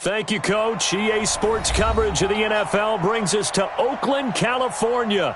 Thank you, Coach. EA Sports coverage of the NFL brings us to Oakland, California.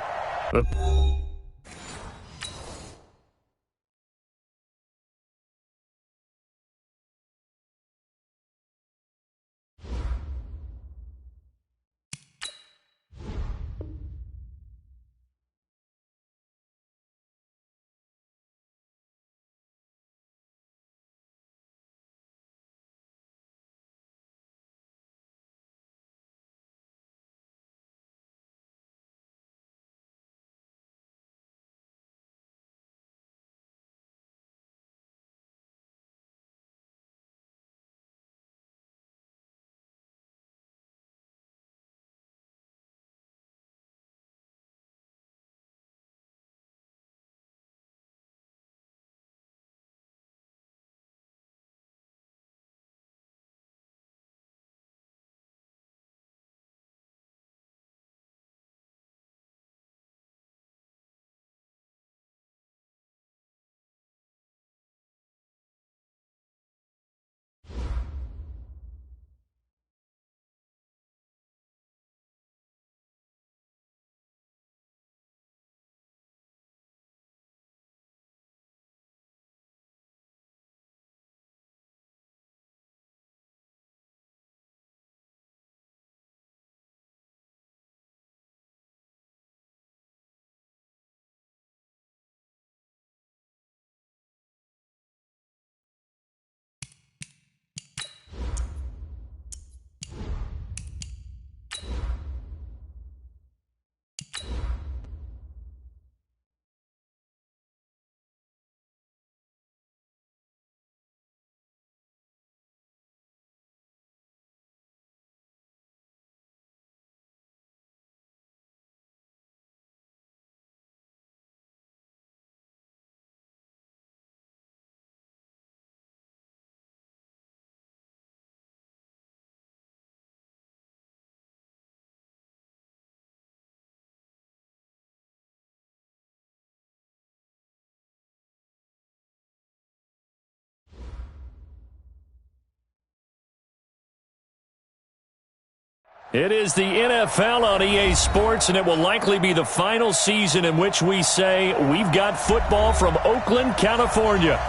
It is the NFL on EA Sports, and it will likely be the final season in which we say we've got football from Oakland, California.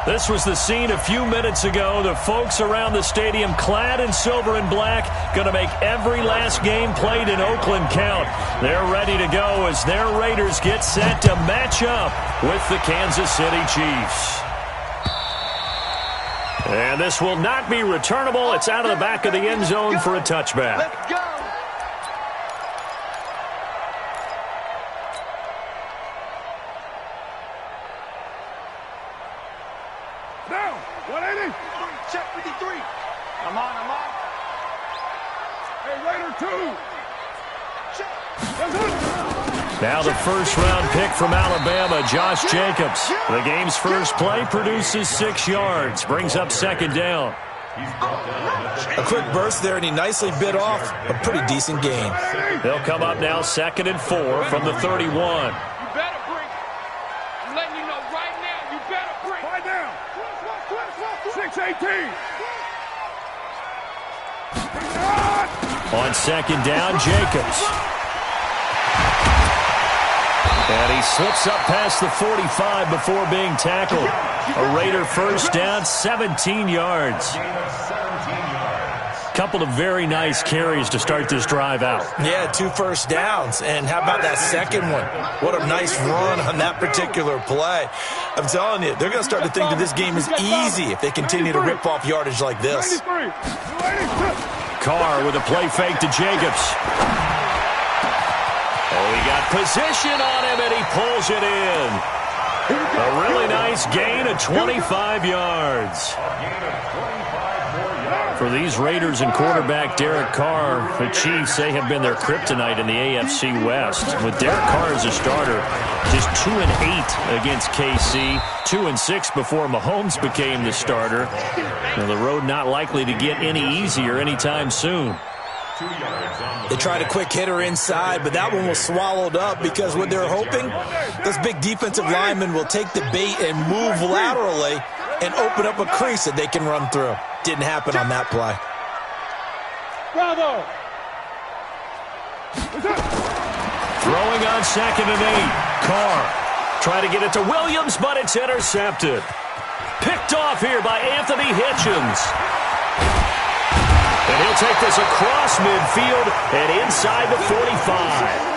This was the scene a few minutes ago. The folks around the stadium clad in silver and black going to make every last game played in Oakland count. They're ready to go as their Raiders get set to match up with the Kansas City Chiefs. And this will not be returnable. It's out of the back of the end zone for a touchback. Let's go. Down. 180. Check 53. I'm on. Hey, Raider 2. Now the first-round pick from Alabama, Josh Jacobs. The game's first play produces 6 yards, brings up second down. A quick burst there, and he nicely bit off a pretty decent gain. They'll come up now 2nd and 4 from the 31. You better bring. I'm letting you know right now, you better bring. Fight down. 6-18. On second down, Jacobs. And he slips up past the 45 before being tackled. A Raider first down, 17 yards. Couple of very nice carries to start this drive out. Yeah, 2 first downs. And how about that second one? What a nice run on that particular play. I'm telling you, they're going to start to think that this game is easy if they continue to rip off yardage like this. Carr with a play fake to Jacobs. Oh, he got position on him, and he pulls it in. A really nice gain of 25 yards. For these Raiders and quarterback Derek Carr, the Chiefs, they have been their kryptonite in the AFC West. With Derek Carr as a starter, just 2-8 against KC, 2-6 before Mahomes became the starter. Now, the road not likely to get any easier anytime soon. They tried a quick hitter inside, but that one was swallowed up because what they're hoping, those big defensive linemen will take the bait and move laterally and open up a crease that they can run through. Didn't happen on that play. Bravo! Throwing on 2nd and 8. Carr trying to get it to Williams, but it's intercepted. Picked off here by Anthony Hitchens. And he'll take this across midfield and inside the 45.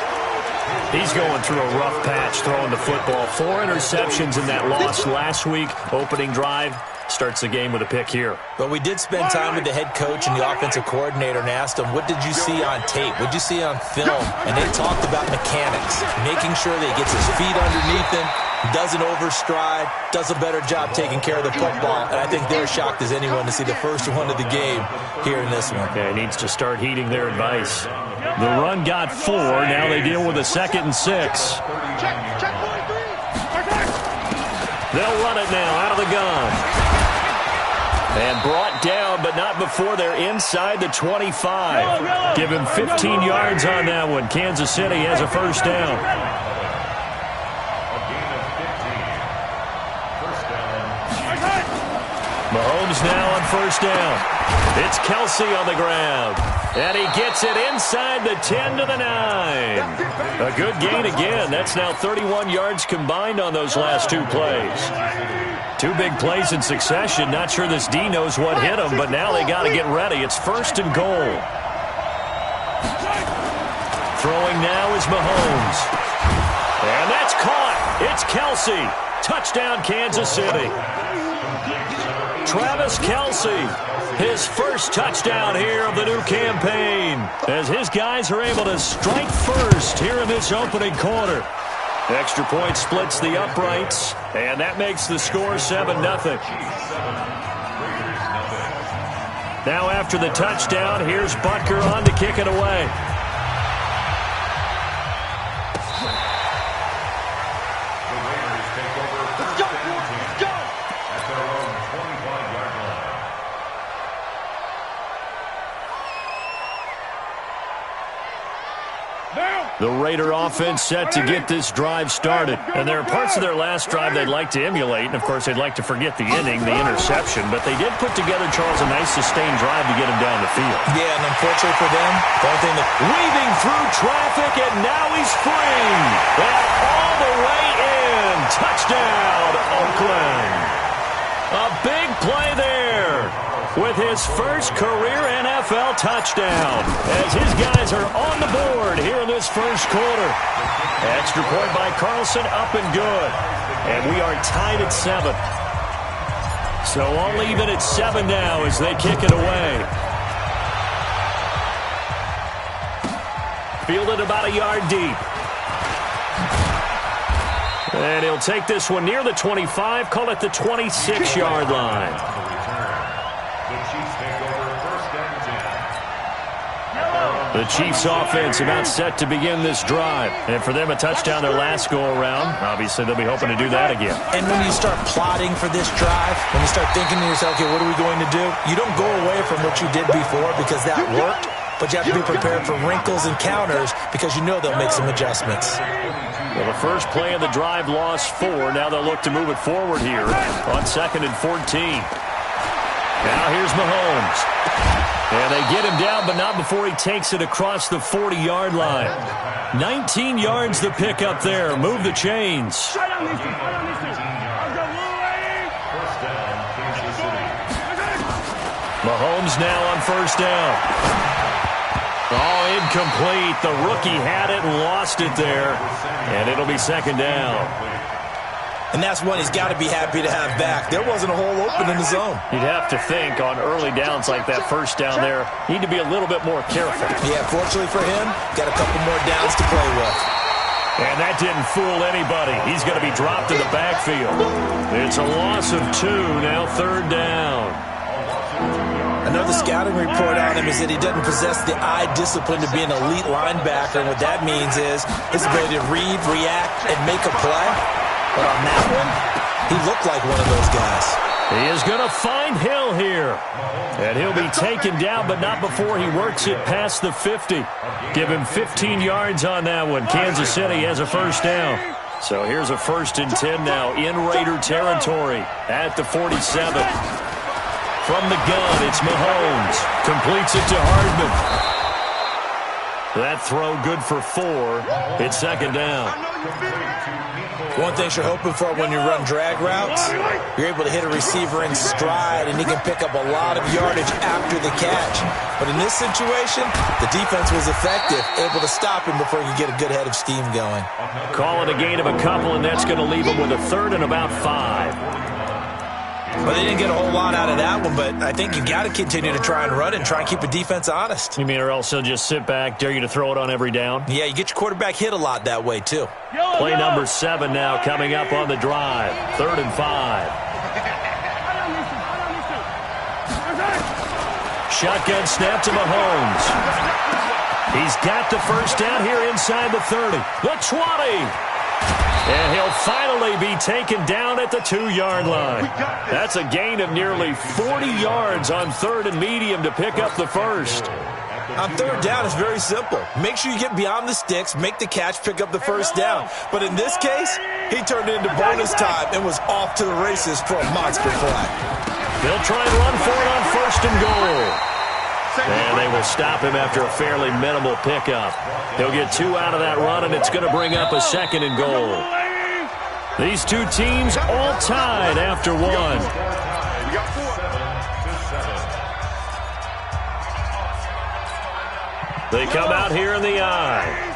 He's going through a rough patch throwing the football. 4 interceptions in that loss last week. Opening drive starts the game with a pick here. But we did spend time with the head coach and the offensive coordinator and asked him, what did you see on tape? What did you see on film? And they talked about mechanics, making sure that he gets his feet underneath him, doesn't overstride, does a better job taking care of the football. And I think they're shocked as anyone to see the first one of the game here in this one. Yeah, he needs to start heeding their advice. The run got 4. Now they deal with a 2nd and 6. Check 43. They'll run it now out of the gun. And brought down, but not before they're inside the 25. Give him 15 yards on that one. Kansas City has a first down. Mahomes now on first down. It's Kelsey on the ground. And he gets it inside the 10 to the 9. A good gain again. That's now 31 yards combined on those last 2 plays. 2 big plays in succession. Not sure this D knows what hit him, but now they got to get ready. It's 1st and goal. Throwing now is Mahomes. And that's caught. It's Kelsey. Touchdown, Kansas City. Travis Kelsey, his first touchdown here of the new campaign, as his guys are able to strike first here in this opening quarter. Extra point splits the uprights, and that makes the score 7-0. Now after the touchdown, here's Butker on to kick it away. The Raider offense set to get this drive started. And there are parts of their last drive they'd like to emulate. And, of course, they'd like to forget the inning, the interception. But they did put together, Charles, a nice sustained drive to get him down the field. Yeah, and unfortunately for them, the only thing that... Weaving through traffic, and now he's free. And all the way in. Touchdown, Oakland. A big play there with his first career NFL touchdown, as his guys are on the board here in this first quarter. Extra point by Carlson, up and good. And we are tied at 7. So all even at 7 now as they kick it away. Fielded about a yard deep. And he'll take this one near the 25, call it the 26-yard line. The Chiefs offense about set to begin this drive. And for them, a touchdown their last go-around. Obviously, they'll be hoping to do that again. And when you start plotting for this drive, when you start thinking to yourself, okay, what are we going to do? You don't go away from what you did before because that worked, but you have to be prepared for wrinkles and counters because you know they'll make some adjustments. Well, the first play of the drive lost 4. Now they'll look to move it forward here on 2nd and 14. Now here's Mahomes. And they get him down, but not before he takes it across the 40-yard line. 19 yards the pick up there. Move the chains. Mahomes now on first down. Oh, incomplete. The rookie had it and lost it there. And it'll be 2nd down. And that's one he's got to be happy to have back. There wasn't a hole open in the zone. You'd have to think on early downs like that first down there, need to be a little bit more careful. Yeah, fortunately for him, got a couple more downs to play with. And that didn't fool anybody. He's going to be dropped in the backfield. It's a loss of 2, now 3rd down. Another scouting report on him is that he doesn't possess the eye discipline to be an elite linebacker. And what that means is his ability to read, react, and make a play. But on that one, he looked like one of those guys. He is going to find Hill here. And he'll be taken down, but not before he works it past the 50. Give him 15 yards on that one. Kansas City has a first down. So here's a 1st and 10 now in Raider territory at the 47. From the gun, it's Mahomes. Completes it to Hardman. That throw good for 4. It's second down. One thing you're hoping for when you run drag routes, you're able to hit a receiver in stride, and he can pick up a lot of yardage after the catch. But in this situation, the defense was effective, able to stop him before he could get a good head of steam going. Call it a gain of a couple, and that's going to leave him with a third and about 5. Well, they didn't get a whole lot out of that one, but I think you got to continue to try and run and try and keep the defense honest. You mean or else he'll just sit back, dare you to throw it on every down? Yeah, you get your quarterback hit a lot that way, too. Play number 7 now coming up on the drive. 3rd and 5. Shotgun snap to Mahomes. He's got the first down here inside the 30. The 20. And he'll finally be taken down at the 2-yard line. That's a gain of nearly 40 yards on 3rd and medium to pick up the first. On 3rd down, it's very simple. Make sure you get beyond the sticks, make the catch, pick up the first down. But in this case, he turned it into bonus time and was off to the races for a monster play. They'll try and run for it on 1st and goal. And they will stop him after a fairly minimal pickup. He'll get 2 out of that run, and it's going to bring up a 2nd and goal. These two teams all tied after 1. They come out here in the I.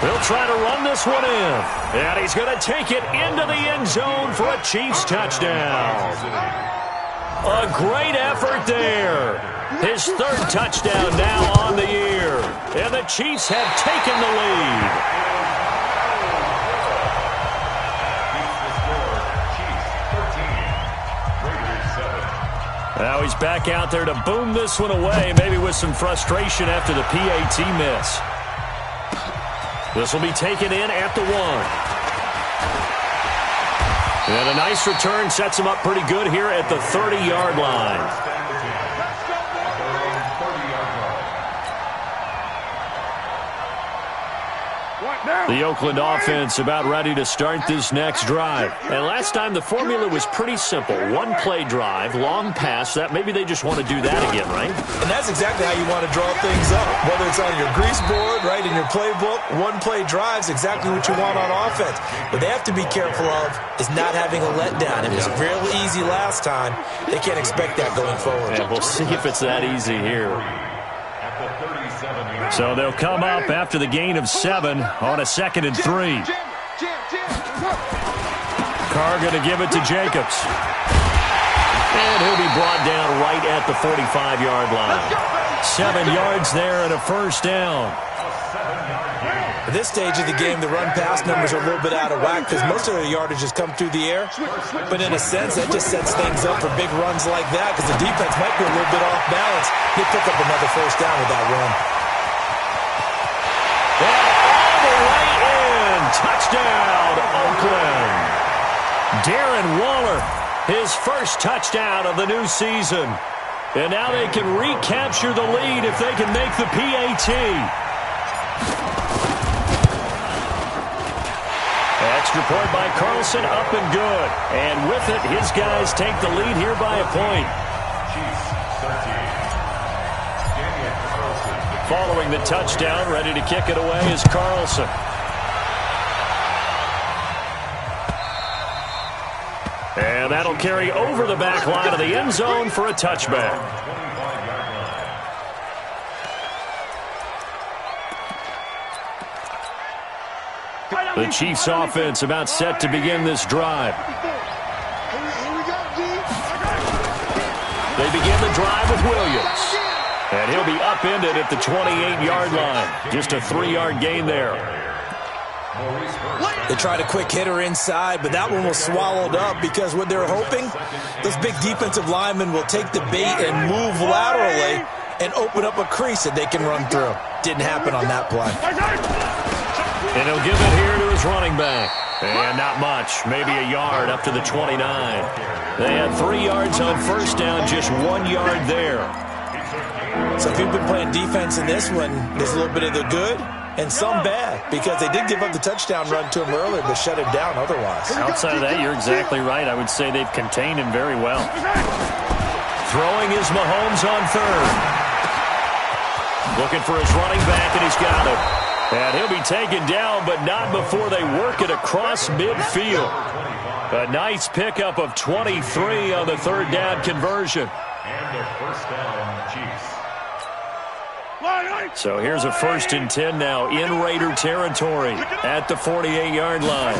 He'll try to run this one in. And he's going to take it into the end zone for a Chiefs touchdown. A great effort there. His 3rd touchdown now on the year. And the Chiefs have taken the lead. Now he's back out there to boom this one away, maybe with some frustration after the PAT miss. This will be taken in at the 1. And a nice return sets him up pretty good here at the 30-yard line. The Oakland offense about ready to start this next drive. And last time the formula was pretty simple. 1-play drive, long pass. That maybe they just want to do that again, right? And that's exactly how you want to draw things up. Whether it's on your grease board, right, in your playbook, 1-play drive is exactly what you want on offense. What they have to be careful of is not having a letdown. It was real easy last time. They can't expect that going forward. Yeah, we'll see if it's that easy here. So they'll come up after the gain of 7 on a 2nd and 3. Carr going to give it to Jacobs. And he'll be brought down right at the 45-yard line. 7 yards there and a first down. At this stage of the game, the run-pass numbers are a little bit out of whack because most of the yardage has come through the air. But in a sense, that just sets things up for big runs like that because the defense might be a little bit off balance. He'll pick up another first down with that run. And all the way in. Touchdown, Oakland. Darren Waller, his first touchdown of the new season. And now they can recapture the lead if they can make the PAT. Extra point by Carlson, up and good. And with it, his guys take the lead here by a point. Following the touchdown, ready to kick it away is Carlson. And that'll carry over the back line of the end zone for a touchback. The Chiefs offense about set to begin this drive. They begin the drive with Williams. And he'll be upended at the 28-yard line. Just a 3-yard gain there. They tried a quick hitter inside, but that one was swallowed up because what they're hoping, those big defensive linemen will take the bait and move laterally and open up a crease that they can run through. Didn't happen on that play. And he'll give it here to his running back. And not much, maybe a yard up to the 29. They had 3 yards on first down, just 1 yard there. So if you've been playing defense in this one, there's a little bit of the good and some bad, because they did give up the touchdown run to him earlier, but shut him down otherwise. Outside of that, you're exactly right. I would say they've contained him very well. Throwing is Mahomes on third. Looking for his running back, and he's got him. And he'll be taken down, but not before they work it across midfield. A nice pickup of 23 on the third down conversion. And a first down, Chiefs. So here's a 1st and 10 now in Raider territory at the 48-yard line.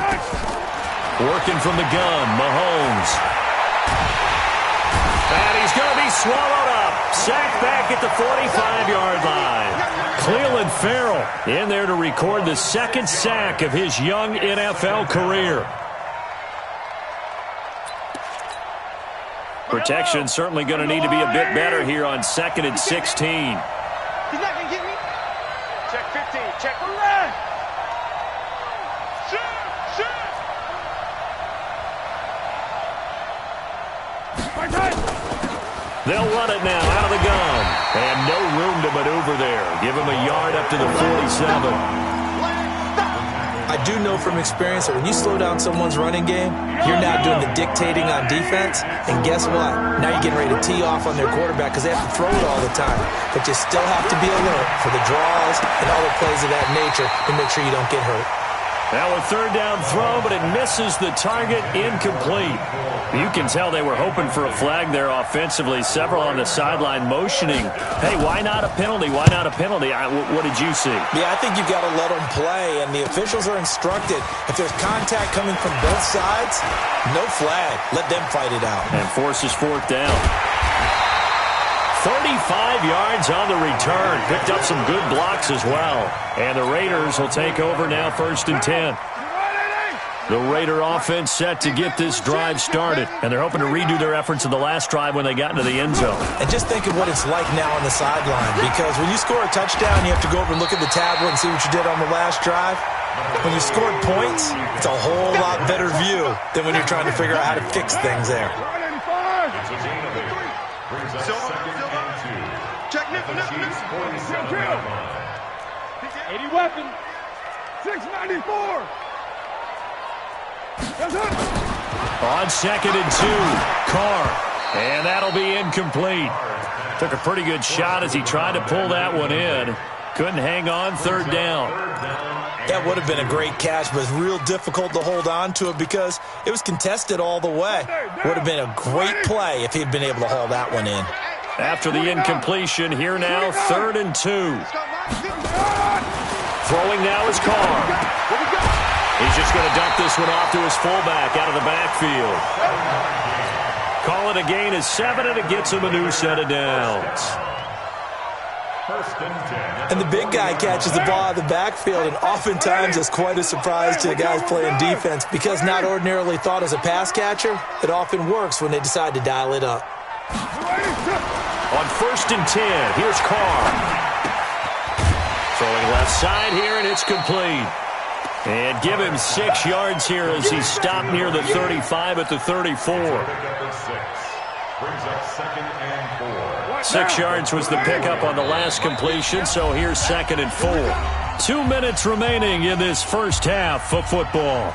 Working from the gun, Mahomes. And he's going to be swallowed up. Sacked back at the 45-yard line. Cleveland Farrell in there to record the 2nd sack of his young NFL career. Protection certainly going to need to be a bit better here on 2nd and 16. He's not going to get me. Check 15. Check the line. They'll run it now out of the gun. And no room to maneuver there. Give him a yard up to the 47. I do know from experience that when you slow down someone's running game, you're now doing the dictating on defense. And guess what? Now you're getting ready to tee off on their quarterback because they have to throw it all the time. But you still have to be alert for the draws and other plays of that nature to make sure you don't get hurt. Now a 3rd down throw, but it misses the target, incomplete. You can tell they were hoping for a flag there offensively. Several on the sideline motioning. Hey, why not a penalty? Why not a penalty? What did you see? Yeah, I think you've got to let them play, and the officials are instructed. If there's contact coming from both sides, no flag. Let them fight it out. And forces 4th down. 35 yards on the return. Picked up some good blocks as well. And the Raiders will take over now 1st and 10. The Raider offense set to get this drive started. And they're hoping to redo their efforts in the last drive when they got into the end zone. And just think of what it's like now on the sideline. Because when you score a touchdown, you have to go over and look at the tablet and see what you did on the last drive. When you scored points, it's a whole lot better view than when you're trying to figure out how to fix things there. Check 80 weapon. 694. On 2nd and 2, Carr. And that'll be incomplete. Took a pretty good shot as he tried to pull that one in. Couldn't hang on 3rd down. That would have been a great catch, but it's real difficult to hold on to it because it was contested all the way. Would have been a great play if he'd been able to haul that one in. After the incompletion, here now, 3rd and 2. Throwing now is Carr. He's just going to dump this one off to his fullback out of the backfield. Call it a gain of 7, and it gets him a new set of downs. And the big guy catches the ball out of the backfield, and oftentimes it's quite a surprise to the guys playing defense because not ordinarily thought as a pass catcher, it often works when they decide to dial it up. On 1st and 10, here's Carr. Throwing left side here, and it's complete. And give him 6 yards here as he's stopped near the 35 at the 34. 6 yards was the pickup on the last completion, so here's 2nd and 4. 2 minutes remaining in this first half of football.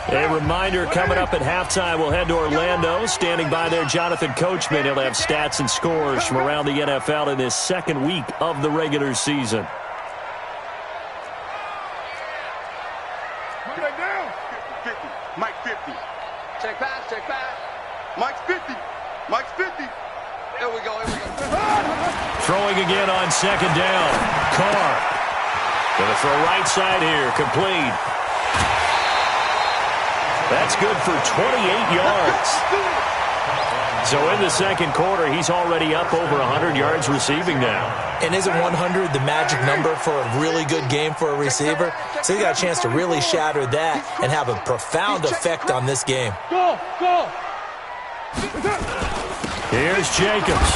A reminder, coming up at halftime, we'll head to Orlando. Standing by there, Jonathan Coachman. He'll have stats and scores from around the NFL in this 2nd week of the regular season. Mike 50. Check pass, check pass. Mike's 50. Mike's 50. Here we go, here we go. Throwing again on 2nd down. Carr. Gonna throw right side here. Complete. That's good for 28 yards. So in the 2nd quarter, he's already up over 100 yards receiving now. And isn't 100 the magic number for a really good game for a receiver? So he got a chance to really shatter that and have a profound effect on this game. Go, go. Here's Jacobs.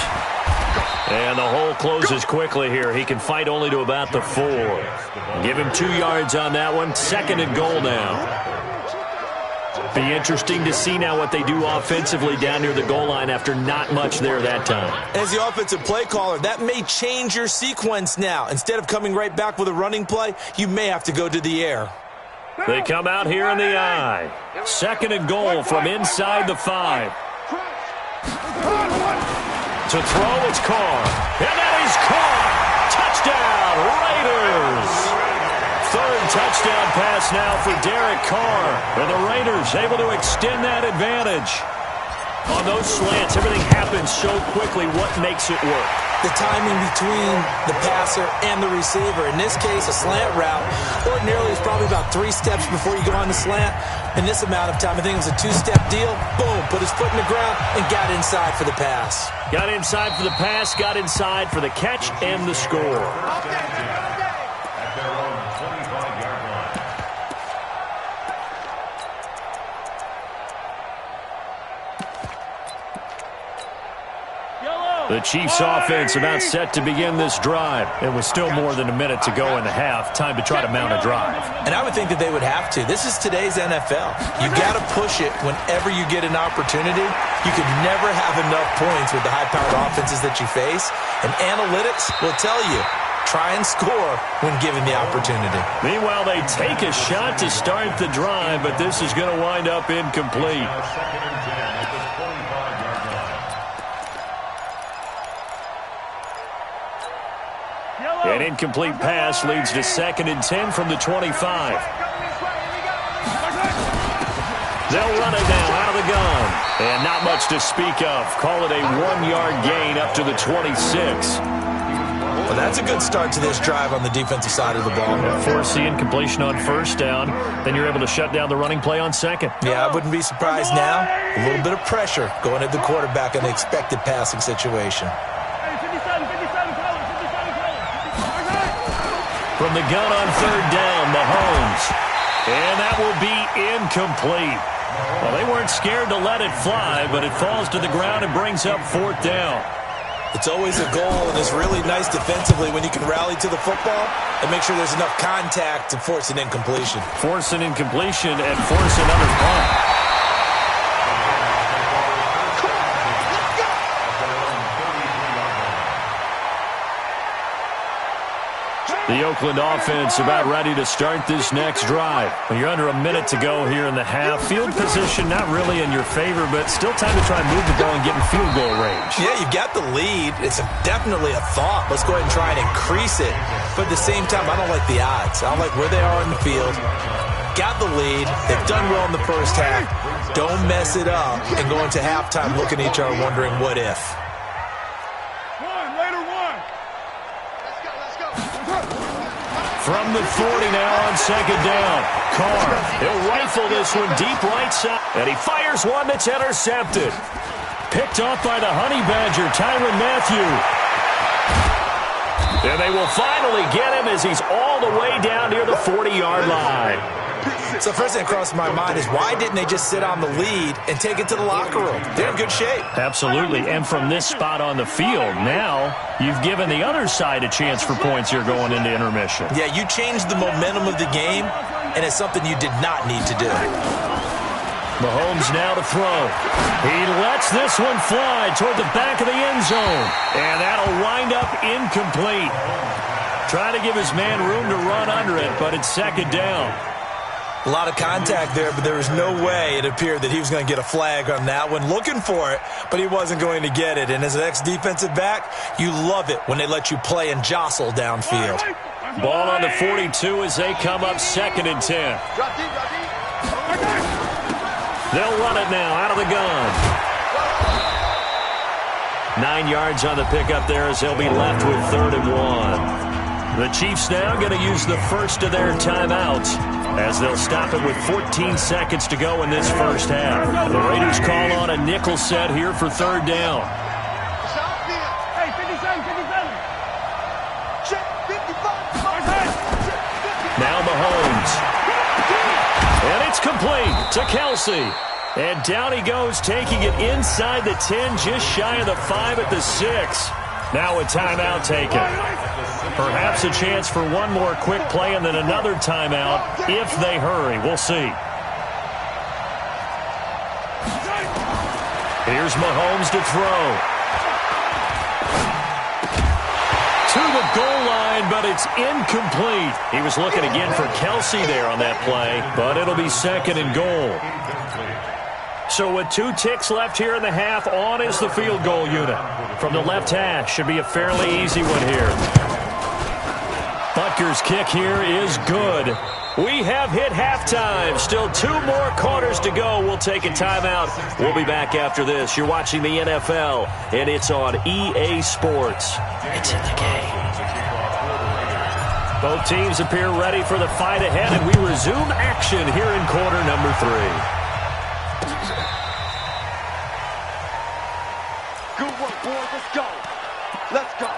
And the hole closes quickly here. He can fight only to about the 4. Give him 2 yards on that one. 2nd and goal now. Be interesting to see now what they do offensively down near the goal line after not much there that time. As the offensive play caller, that may change your sequence now. Instead of coming right back with a running play, you may have to go to the air. They come out here in the I. 2nd and goal from inside the 5. To throw, it's Carr. And that is Carr. Touchdown, Raiders. 3rd touchdown pass now for Derek Carr. And the Raiders able to extend that advantage. On those slants, everything happens so quickly. What makes it work? The timing between the passer and the receiver. In this case, a slant route ordinarily is probably about 3 steps before you go on the slant. In this amount of time, I think it was a 2-step deal. Boom, put his foot in the ground and got inside for the pass. Got inside for the pass, got inside for the catch and the score. The Chiefs' offense about set to begin this drive. It was still more than a minute to go in the half. Time to try to mount a drive. And I would think that they would have to. This is today's NFL. You got to push it whenever you get an opportunity. You can never have enough points with the high-powered offenses that you face. And analytics will tell you, try and score when given the opportunity. Meanwhile, they take a shot to start the drive, but this is going to wind up incomplete. An incomplete pass leads to 2nd and 10 from the 25. They'll run it now out of the gun. And not much to speak of. Call it a 1-yard gain up to the 26. Well, that's a good start to this drive on the defensive side of the ball. Force the incompletion on 1st down. Then you're able to shut down the running play on 2nd. Yeah, I wouldn't be surprised now. A little bit of pressure going at the quarterback in the expected passing situation. From the gun on 3rd down, Mahomes. And that will be incomplete. Well, they weren't scared to let it fly, but it falls to the ground and brings up 4th down. It's always a goal, and it's really nice defensively when you can rally to the football and make sure there's enough contact to force an incompletion. Force an incompletion and force another punt. The Oakland offense about ready to start this next drive. Well, you're under a minute to go here in the half. Field position not really in your favor, but still time to try and move the ball and get in field goal range. Yeah, you've got the lead. It's definitely a thought. Let's go ahead and try and increase it. But at the same time, I don't like the odds. I don't like where they are in the field. Got the lead. They've done well in the first half. Don't mess it up and go into halftime looking at each other wondering what if. From the 40 now on 2nd down. Carr, he'll rifle this one deep right side. And he fires one that's intercepted. Picked off by the Honey Badger, Tyrann Mathieu. And they will finally get him as he's all the way down near the 40-yard line. So first thing that crossed my mind is why didn't they just sit on the lead and take it to the locker room? They're in good shape. Absolutely, and from this spot on the field, now you've given the other side a chance for points here going into intermission. Yeah, you changed the momentum of the game, and it's something you did not need to do. Mahomes now to throw. He lets this one fly toward the back of the end zone, and that'll wind up incomplete. Trying to give his man room to run under it, but it's 2nd down. A lot of contact there, but there was no way it appeared that he was going to get a flag on that one. Looking for it, but he wasn't going to get it. And as an ex-defensive back, you love it when they let you play and jostle downfield. Ball on the 42 as they come up 2nd and 10. They'll run it now out of the gun. 9 yards on the pickup there as they'll be left with 3rd and 1. The Chiefs now going to use the first of their timeouts as they'll stop it with 14 seconds to go in this first half. The Raiders call on a nickel set here for 3rd down. Hey, 57, 57. Check 55. Now Mahomes. And it's complete to Kelsey. And down he goes, taking it inside the 10, just shy of the 5 at the 6. Now a timeout taken. Perhaps a chance for one more quick play and then another timeout if they hurry. We'll see. Here's Mahomes to throw. To the goal line, but it's incomplete. He was looking again for Kelsey there on that play, but it'll be 2nd and goal. So with 2 ticks left here in the half, on is the field goal unit. From the left hash, should be a fairly easy one here. Butker's kick here is good. We have hit halftime. Still 2 more quarters to go. We'll take a timeout. We'll be back after this. You're watching the NFL, and it's on EA Sports. It's in the game. Both teams appear ready for the fight ahead, and we resume action here in quarter number 3. Good work, boys. Let's go. Let's go.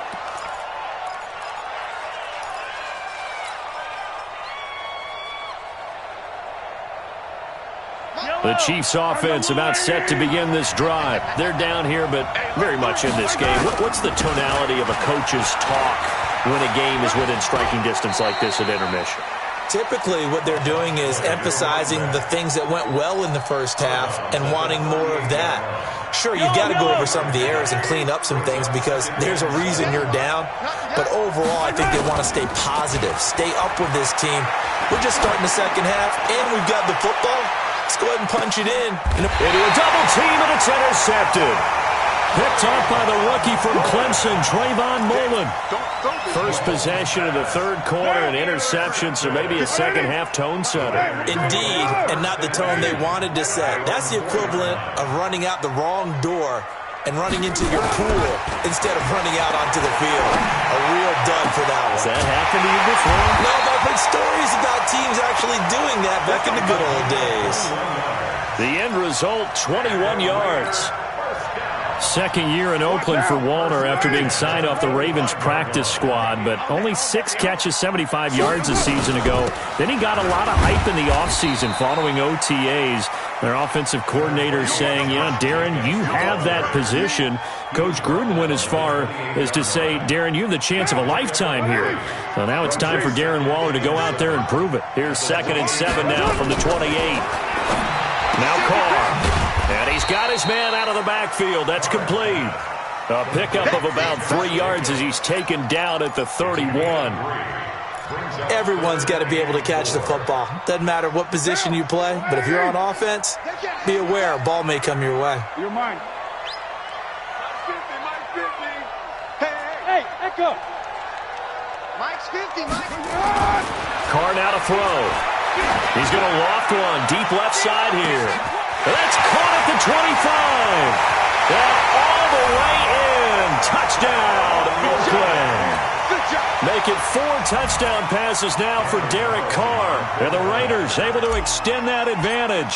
The Chiefs offense about set to begin this drive. They're down here, but very much in this game. What's the tonality of a coach's talk when a game is within striking distance like this at intermission? Typically, what they're doing is emphasizing the things that went well in the first half and wanting more of that. Sure, you've got to go over some of the errors and clean up some things because there's a reason you're down. But overall, I think they want to stay positive, stay up with this team. We're just starting the second half, and we've got the football. Let's go ahead and punch it in. Into a double team, and it's intercepted. Picked off by the rookie from Clemson, Trayvon Mullen. First possession of the third quarter, an interception, so maybe a second-half tone setter. Indeed, and not the tone they wanted to set. That's the equivalent of running out the wrong door and running into your pool instead of running out onto the field. A real dud for that one. Has that happened to you before? No, but I've heard stories about teams actually doing that back in the good old days. The end result, 21 yards. Second year in Oakland for Walter after being signed off the Ravens practice squad, but only 6 catches, 75 yards a season ago. Then he got a lot of hype in the offseason following OTAs. Their offensive coordinator saying, Darren, you have that position. Coach Gruden went as far as to say, Darren, you have the chance of a lifetime here. So now it's time for Darren Waller to go out there and prove it. Here's 2nd and 7 now from the 28. Now Carr. And he's got his man out of the backfield. That's complete. A pickup of about 3 yards as he's taken down at the 31. Everyone's got to be able to catch the football. Doesn't matter what position you play, but if you're on offense, be aware a ball may come your way. You're mine. Mike's 50. Hey, Echo. Mike's 50. Carr now to throw. He's going to loft one deep left side here. That's caught at the 25. And all the way in. Touchdown, Oakland. Make it 4 touchdown passes now for Derek Carr. And the Raiders able to extend that advantage.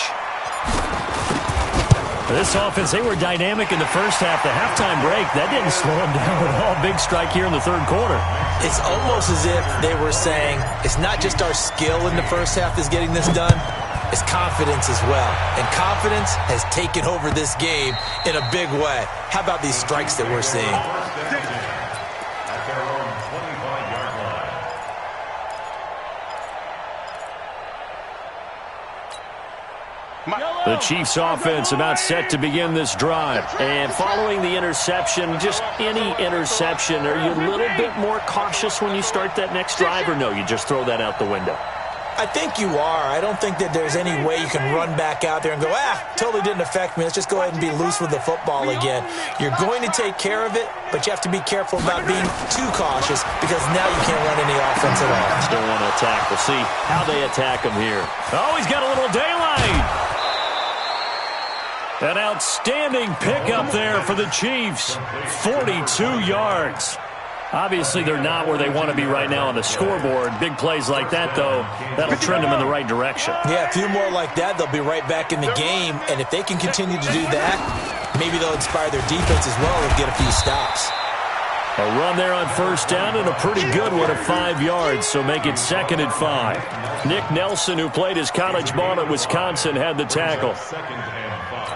This offense, they were dynamic in the first half. The halftime break, that didn't slow them down at all. Big strike here in the third quarter. It's almost as if they were saying, it's not just our skill in the first half that's getting this done. It's confidence as well. And confidence has taken over this game in a big way. How about these strikes that we're seeing? The Chiefs offense about set to begin this drive. And following the interception, just any interception, are you a little bit more cautious when you start that next drive, or no, you just throw that out the window? I think you are. I don't think that there's any way you can run back out there and go, totally didn't affect me. Let's just go ahead and be loose with the football again. You're going to take care of it, but you have to be careful about being too cautious because now you can't run any offense at all. Still want to attack. We'll see how they attack him here. Oh, he's got a little daylight. An outstanding pickup there for the Chiefs. 42 yards. Obviously, they're not where they want to be right now on the scoreboard. Big plays like that, though, that'll trend them in the right direction. Yeah, a few more like that, they'll be right back in the game. And if they can continue to do that, maybe they'll inspire their defense as well and get a few stops. A run there on first down and a pretty good one of 5 yards, so make it 2nd and 5. Nick Nelson, who played his college ball at Wisconsin, had the tackle. 2nd and 5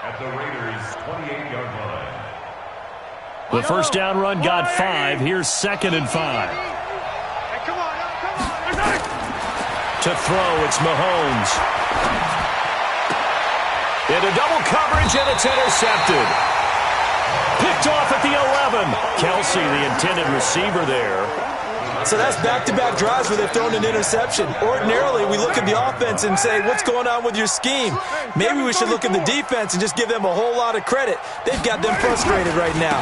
at the Raiders' 28-yard line. The first down run got 5. Here's 2nd and 5. Hey, come on. To throw, it's Mahomes. Into double coverage, and it's intercepted. Picked off at the 11. Kelsey, the intended receiver there. So that's back-to-back drives where they've thrown an interception. Ordinarily, we look at the offense and say, what's going on with your scheme? Maybe we should look at the defense and just give them a whole lot of credit. They've got them frustrated right now.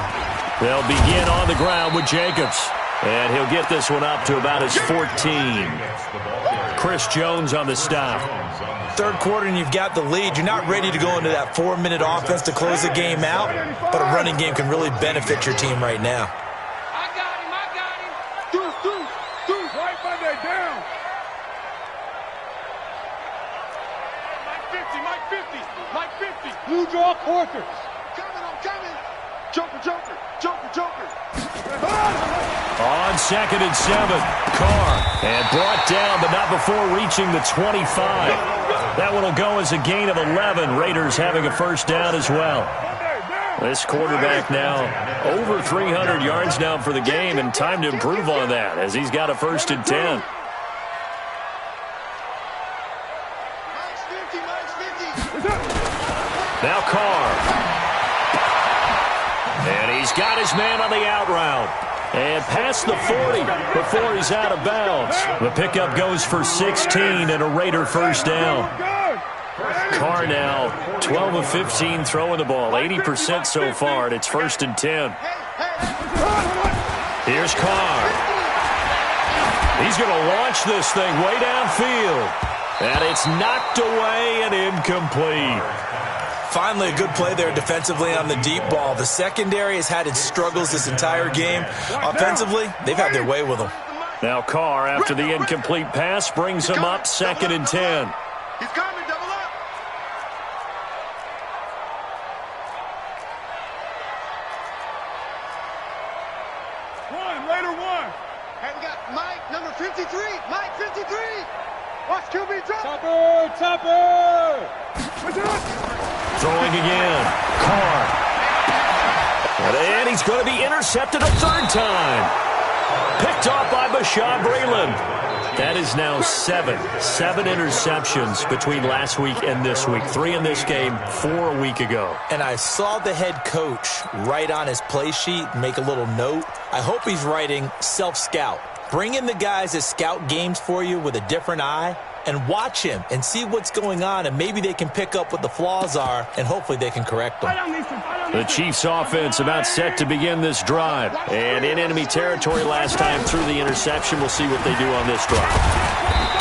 They'll begin on the ground with Jacobs. And he'll get this one up to about his 14. Chris Jones on the stop. Third quarter and you've got the lead. You're not ready to go into that 4-minute offense to close the game out, but a running game can really benefit your team right now. I got him. Deuce, right by that down. Mike 50. Blue draw quarters. I'm coming. Joker. On 2nd and 7, Carr. And brought down, but not before reaching the 25. That one will go as a gain of 11. Raiders having a first down as well. This quarterback now over 300 yards now for the game, and time to improve on that as he's got a 1st and 10. Now Carr. And he's got his man on the out route. And past the 40 before he's out of bounds. The pickup goes for 16 and a Raider first down. Carr now 12 of 15 throwing the ball, 80% so far, and it's 1st and 10. Here's Carr. He's going to launch this thing way downfield. And it's knocked away and incomplete. Finally, a good play there defensively on the deep ball. The secondary has had its struggles this entire game. Offensively, they've had their way with them. Now Carr, after the incomplete pass, brings him up 2nd and 10. He's coming, double up. Raider one. And got Mike, number 53. Mike 53. Watch QB drop. Topper. Throwing again. Carr. And he's going to be intercepted a 3rd time. Picked off by Bashaud Breeland. That is now 7 interceptions between last week and this week. 3 in this game, 4 a week ago. And I saw the head coach write on his play sheet, make a little note. I hope he's writing self-scout. Bring in the guys that scout games for you with a different eye and watch him and see what's going on, and maybe they can pick up what the flaws are, and hopefully they can correct them. The Chiefs offense about set to begin this drive. And in enemy territory last time through the interception. We'll see what they do on this drive.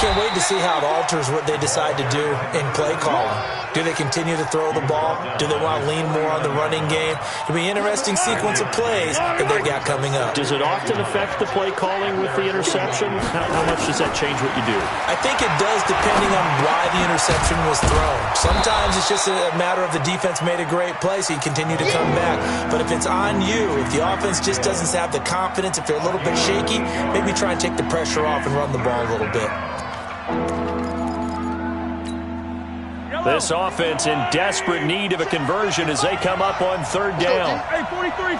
Can't wait to see how it alters what they decide to do in play calling. Do they continue to throw the ball? Do they want to lean more on the running game? It'll be an interesting sequence of plays that they've got coming up. Does it often affect the play calling with the interception? How much does that change what you do? I think it does depending on why the interception was thrown. Sometimes it's just a matter of the defense made a great play, so you continue to come back. But if it's on you, if the offense just doesn't have the confidence, if they're a little bit shaky, maybe try and take the pressure off and run the ball a little bit. This offense in desperate need of a conversion as they come up on 3rd down. Hey, 43, 15.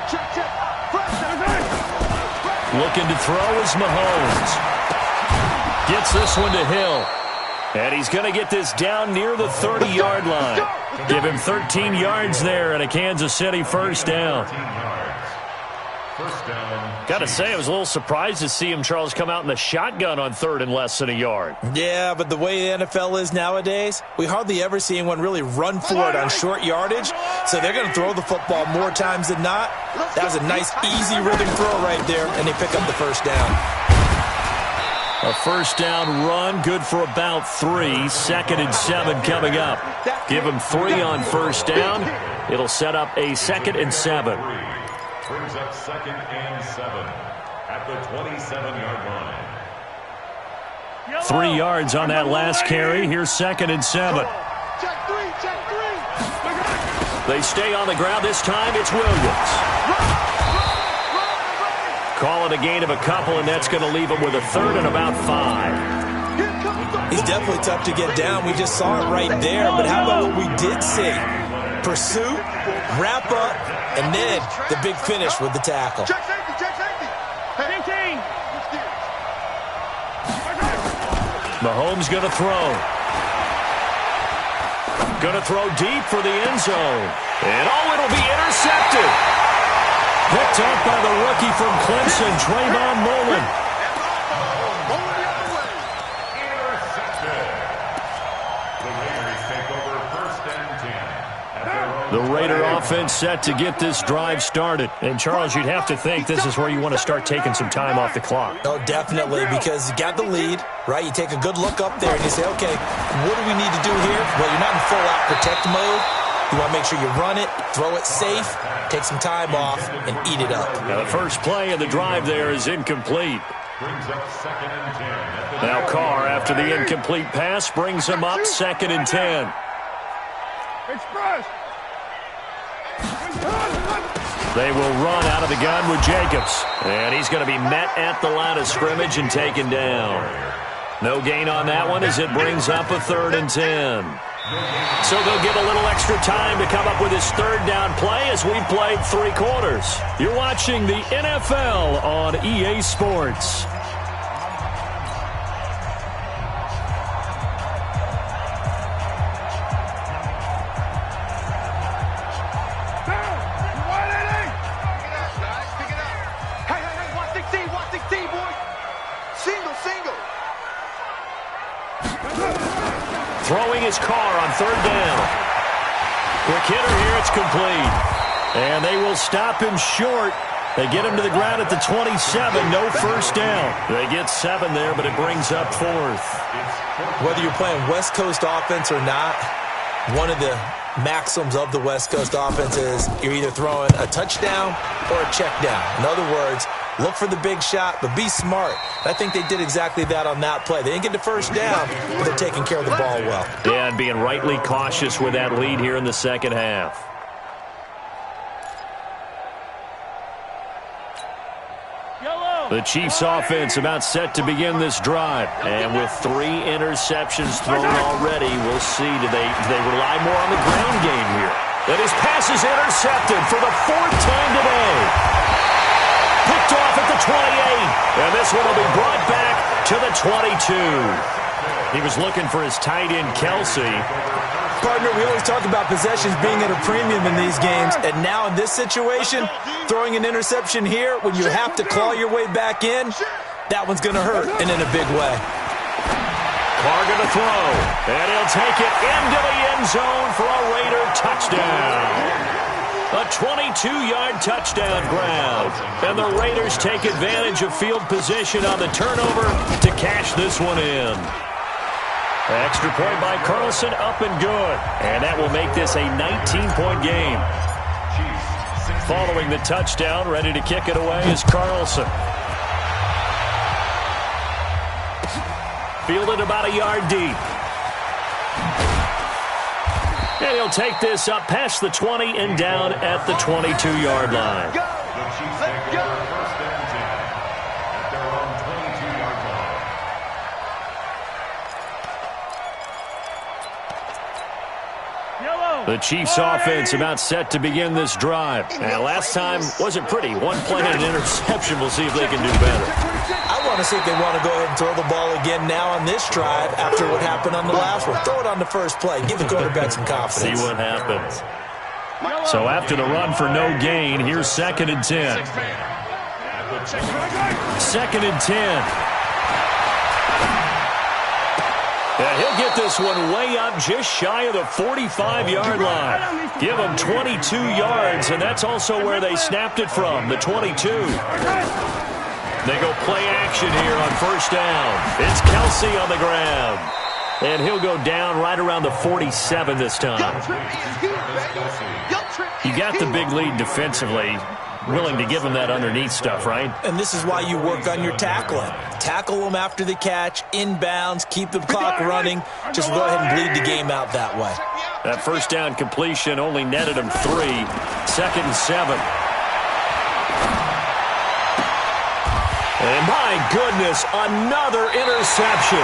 Check. Looking to throw is Mahomes. Gets this one to Hill. And he's going to get this down near the 30-yard line. Give him 13 yards there and a Kansas City first down. Got to say, I was a little surprised to see him, Charles, come out in the shotgun on 3rd and less than a yard. Yeah, but the way the NFL is nowadays, we hardly ever see anyone really run for it on short yardage. So they're going to throw the football more times than not. That was a nice, easy rhythm throw right there, and they pick up the first down. A first down run, good for about 3. 2nd and 7 coming up. Give him 3 on first down. It'll set up a 2nd and 7. Brings up 2nd and 7 at the 27-yard line. 3 yards on that last carry. Here's 2nd and 7. Check 3. They stay on the ground. This time it's Williams. Call it a gain of a couple, and that's going to leave him with a 3rd and about 5. He's definitely tough to get down. We just saw it right there. But how about what we did see? Pursuit, wrap up, and then the big finish with the tackle. Check safety. 15. Mahomes going to throw. going to throw deep for the end zone. And, it'll be intercepted. Picked up by the rookie from Clemson, Trayvon Mullen. The Raider offense set to get this drive started. And, Charles, you'd have to think this is where you want to start taking some time off the clock. Oh, definitely, because you got the lead, right? You take a good look up there and you say, okay, what do we need to do here? Well, you're not in full-out protect mode. You want to make sure you run it, throw it safe, take some time off, and eat it up. Now, the first play of the drive there is incomplete. Now Carr, after the incomplete pass, brings him up 2nd and 10. Express. They will run out of the gun with Jacobs. And he's going to be met at the line of scrimmage and taken down. No gain on that one as it brings up a 3rd and 10. So they'll get a little extra time to come up with his 3rd down play as we played 3 quarters. You're watching the NFL on EA Sports. Throwing his Carr on 3rd down. Quick hitter here, it's complete. And they will stop him short. They get him to the ground at the 27, no first down. They get 7 there, but it brings up 4th. Whether you're playing West Coast offense or not, one of the maxims of the West Coast offense is you're either throwing a touchdown or a check down. In other words, look for the big shot, but be smart. I think they did exactly that on that play. They didn't get the first down, but they're taking care of the ball well. Yeah, and being rightly cautious with that lead here in the second half. The Chiefs offense about set to begin this drive. And with 3 interceptions thrown already, we'll see. Do they rely more on the ground game here? And his pass is intercepted for the 4th time today. Picked off at the 28. And this one will be brought back to the 22. He was looking for his tight end, Kelsey. Partner, we always talk about possessions being at a premium in these games, and now in this situation, throwing an interception here when you have to claw your way back in, that one's going to hurt, and in a big way. Carr going to throw, and he'll take it into the end zone for a Raider touchdown. A 22-yard touchdown grab, and the Raiders take advantage of field position on the turnover to cash this one in. Extra point by Carlson, up and good. And that will make this a 19-point game. Following the touchdown, ready to kick it away is Carlson. Fielded about a yard deep. And he'll take this up past the 20 and down at the 22-yard line. The Chiefs offense about set to begin this drive. And last time wasn't pretty. One play and an interception. We'll see if they can do better. I want to see if they want to go ahead and throw the ball again now on this drive after what happened on the last one. Throw it on the first play. Give the quarterback some confidence. See what happens. So after the run for no gain, here's 2nd and 10. 2nd and 10. And he'll get this one way up just shy of the 45-yard line. Give him 22 yards, and that's also where they snapped it from, the 22. They go play action here on first down. It's Kelsey on the ground. And he'll go down right around the 47 this time. You got the big lead defensively. Willing to give him that underneath stuff, right? And this is why you work on your tackling. Tackle them after the catch, inbounds, keep the clock running. Just go ahead and bleed the game out that way. That first down completion only netted him 3. 2nd and 7. And my goodness, another interception.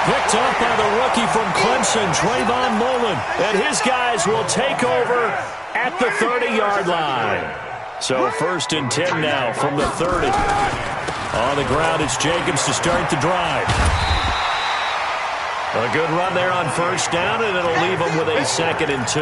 Picked up by the rookie from Clemson, Trayvon Mullen. And his guys will take over at the 30-yard line. So 1st and 10 now from the 30. On the ground, it's Jacobs to start the drive. A good run there on first down, and it'll leave them with a 2nd and 2.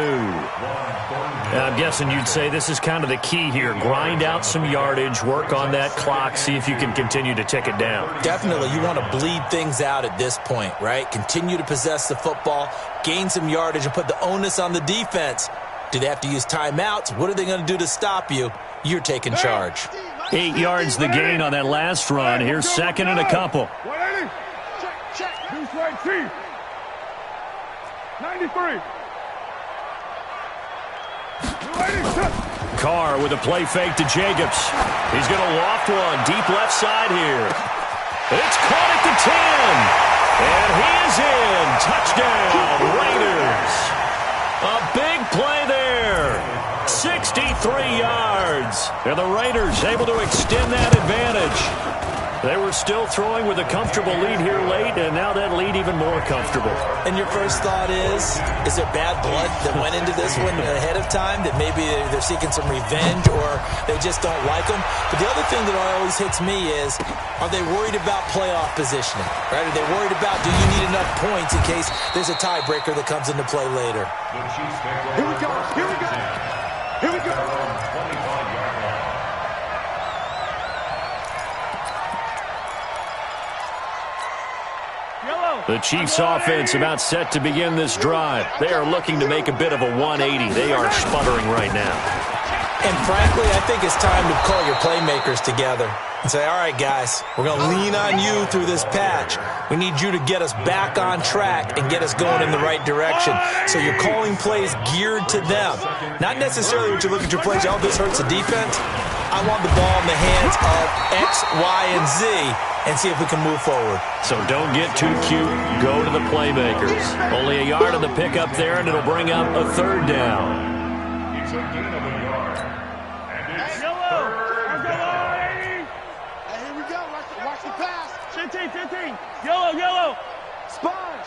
I'm guessing you'd say this is kind of the key here. Grind out some yardage, work on that clock, see if you can continue to tick it down. Definitely. You want to bleed things out at this point, right? Continue to possess the football, gain some yardage, and put the onus on the defense. Do they have to use timeouts? What are they going to do to stop you? You're taking charge. 8 yards the gain on that last run. Here's 2nd and a couple. 93. Carr with a play fake to Jacobs. He's going to loft one deep left side here. It's caught at the 10. And he is in. Touchdown, Raiders. A big play there. 63 yards. And the Raiders able to extend that advantage. They were still throwing with a comfortable lead here late, and now that lead even more comfortable. And your first thought is there bad blood that went into this one ahead of time, that maybe they're seeking some revenge or they just don't like them? But the other thing that always hits me is, are they worried about playoff positioning? Right? Are they worried about, do you need enough points in case there's a tiebreaker that comes into play later? Here we go. Here we go. Here we go. The Chiefs offense about set to begin this drive. They are looking to make a bit of a 180. They are sputtering right now. And frankly, I think it's time to call your playmakers together and say, all right, guys, we're going to lean on you through this patch. We need you to get us back on track and get us going in the right direction. So you're calling plays geared to them. Not necessarily what you look at your plays, oh, this hurts the defense. I want the ball in the hands of X, Y, and Z and see if we can move forward. So don't get too cute. Go to the playmakers. Only a yard on the pickup there, and it'll bring up a 3rd down. It's a gain of a yard. And it's Yellow. 3rd down. Hey, here we go. Watch the pass. 15. Yellow. Sponge.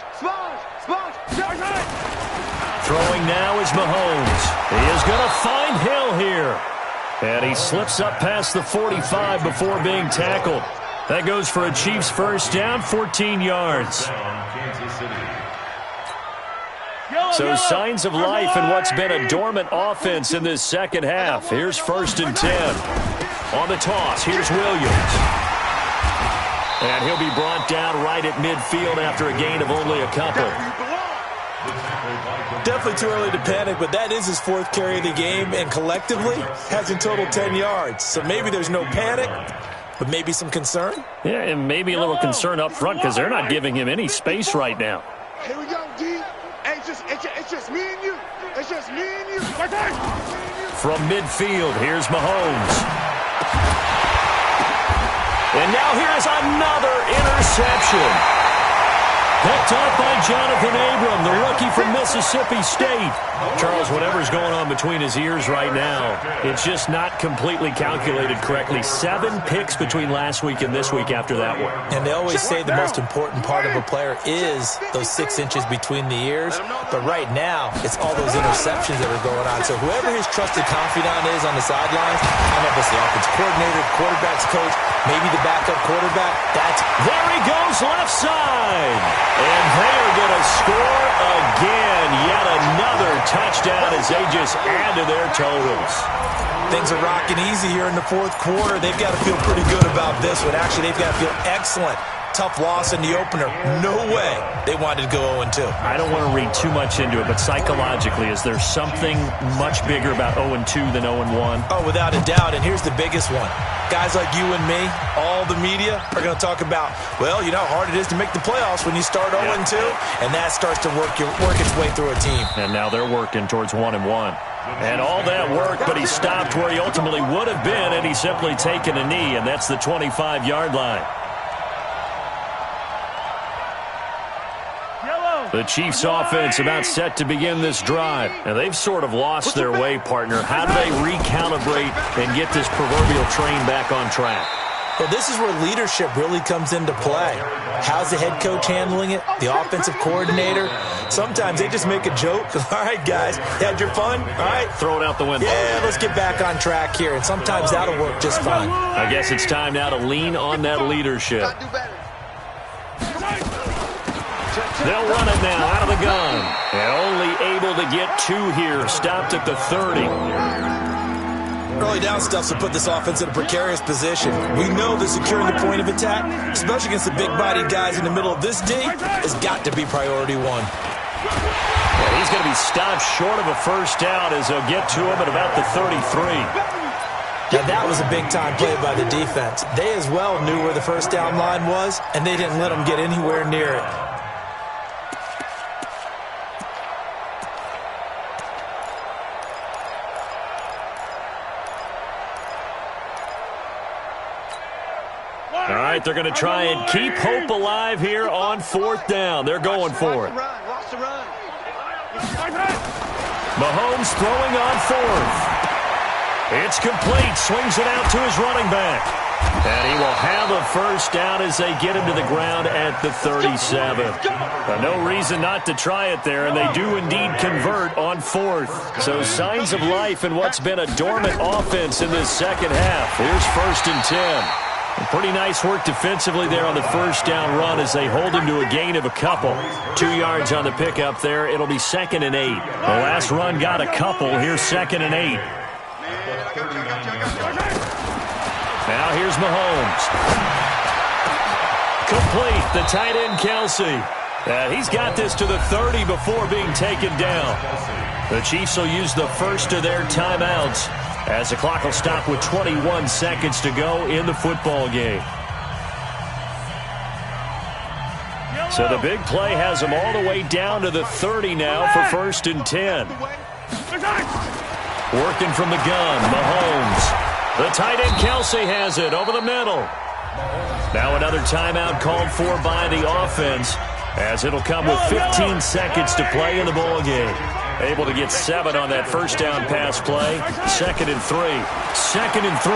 Throwing now is Mahomes. He is going to find Hill here. And he slips up past the 45 before being tackled. That goes for a Chiefs first down, 14 yards. So signs of life in what's been a dormant offense in this second half. Here's 1st and 10. On the toss, here's Williams. And he'll be brought down right at midfield after a gain of only a couple. Definitely too early to panic, but that is his 4th carry of the game, and collectively has in total 10 yards. So maybe there's no panic, but maybe some concern. Yeah, and maybe a little concern up front because they're not giving him any space right now. Here we go, D. Hey, it's just me and you. It's just me and you. From midfield, here's Mahomes. And now here's another interception. Picked up by Jonathan Abram, the rookie from Mississippi State. Charles, whatever's going on between his ears right now, it's just not completely calculated correctly. 7 picks between last week and this week after that one. And they always say the most important part of a player is those 6 inches between the ears. But right now, it's all those interceptions that are going on. So whoever his trusted confidant is on the sidelines, I don't know if it's the offensive coordinator, quarterback's coach, maybe the backup quarterback. There he goes left side. And they are going to score again. Yet another touchdown as they just add to their totals. Things are rocking easy here in the 4th quarter. They've got to feel pretty good about this one. Actually, they've got to feel excellent. Tough loss in the opener. No way they wanted to go 0-2. I don't want to read too much into it, but psychologically, is there something much bigger about 0-2 than 0-1? Oh, without a doubt. And here's the biggest one. Guys like you and me, all the media, are going to talk about, well, you know how hard it is to make the playoffs when you start 0-2, and that starts to work its way through a team. And now they're working towards 1-1. And all that work, but he stopped where he ultimately would have been, and he's simply taken a knee, and that's the 25-yard line. The Chiefs offense about set to begin this drive. And they've sort of lost their way, partner. How do they recalibrate and get this proverbial train back on track? Well, this is where leadership really comes into play. How's the head coach handling it? The offensive coordinator? Sometimes they just make a joke. All right, guys, had your fun? All right. Throw it out the window. Yeah, let's get back on track here. And sometimes that'll work just fine. I guess it's time now to lean on that leadership. They'll run it now out of the gun. And only able to get 2 here. Stopped at the 30. Early down stuffs will put this offense in a precarious position. We know that securing the point of attack, especially against the big-bodied guys in the middle of this D, has got to be priority 1. And he's going to be stopped short of a first down as they'll get to him at about the 33. Now, that was a big-time play by the defense. They as well knew where the first down line was, and they didn't let them get anywhere near it. All right, they're going to try and keep hope alive here on 4th down. They're going for it. Mahomes throwing on 4th. It's complete. Swings it out to his running back. And he will have a first down as they get him to the ground at the 37. No reason not to try it there, and they do indeed convert on 4th. So signs of life in what's been a dormant offense in this second half. Here's 1st and 10. Pretty nice work defensively there on the first down run as they hold him to a gain of a couple. 2 yards on the pickup there. It'll be 2nd and 8. The last run got a couple. Here's 2nd and 8. Now here's Mahomes. Complete. The tight end, Kelsey. He's got this to the 30 before being taken down. The Chiefs will use the first of their timeouts as the clock will stop with 21 seconds to go in the football game. So the big play has them all the way down to the 30 now for 1st and 10. Working from the gun, Mahomes. The tight end, Kelsey, has it over the middle. Now another timeout called for by the offense as it'll come with 15 seconds to play in the ball game. Able to get 7 on that first down pass play. 2nd and 3. 2nd and 3.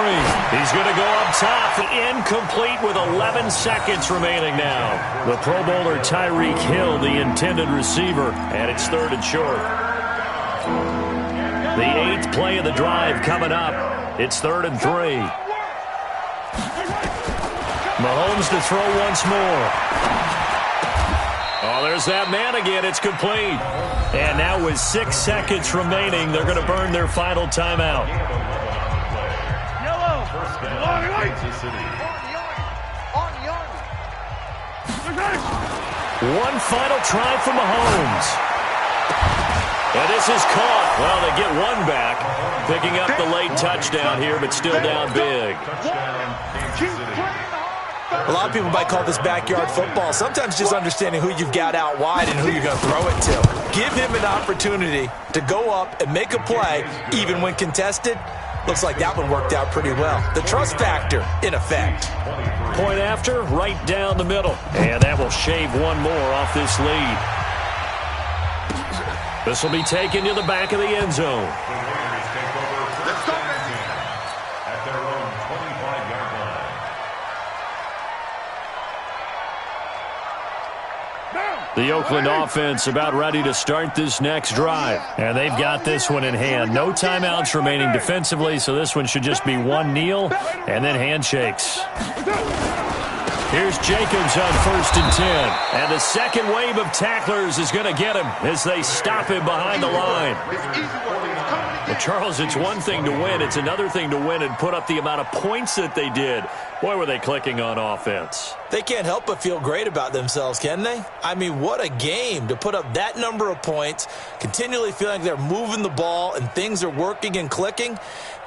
He's going to go up top. Incomplete with 11 seconds remaining now. The Pro Bowler Tyreek Hill, the intended receiver, and it's 3rd and short. The 8th play of the drive coming up. It's 3rd and 3. Mahomes to throw once more. Oh, there's that man again. It's complete. And now with 6 seconds remaining, they're going to burn their final timeout. One final try for Mahomes. And this is caught. Well, they get one back. Picking up the late touchdown here, but still down big. A lot of people might call this backyard football. Sometimes just understanding who you've got out wide and who you're going to throw it to. Give him an opportunity to go up and make a play, even when contested. Looks like that one worked out pretty well. The trust factor, in effect. Point after, right down the middle. And that will shave one more off this lead. This will be taken to the back of the end zone. The Oakland offense about ready to start this next drive. And they've got this one in hand. No timeouts remaining defensively, so this one should just be one kneel and then handshakes. Here's Jacobs on 1st and 10. And the second wave of tacklers is going to get him as they stop him behind the line. Well, Charles, it's one thing to win. It's another thing to win and put up the amount of points that they did. Boy, were they clicking on offense. They can't help but feel great about themselves, can they? I mean, what a game to put up that number of points, continually feeling like they're moving the ball and things are working and clicking.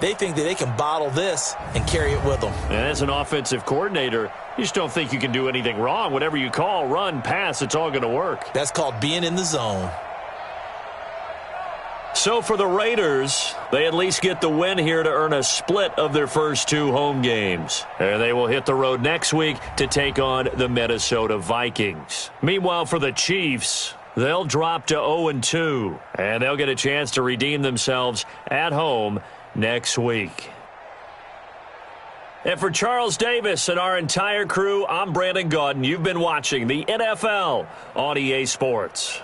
They think that they can bottle this and carry it with them. And as an offensive coordinator, you just don't think you can do anything wrong. Whatever you call, run, pass, it's all going to work. That's called being in the zone. So for the Raiders, they at least get the win here to earn a split of their first 2 home games. And they will hit the road next week to take on the Minnesota Vikings. Meanwhile, for the Chiefs, they'll drop to 0-2, and they'll get a chance to redeem themselves at home next week. And for Charles Davis and our entire crew, I'm Brandon Gaudin. You've been watching the NFL on EA Sports.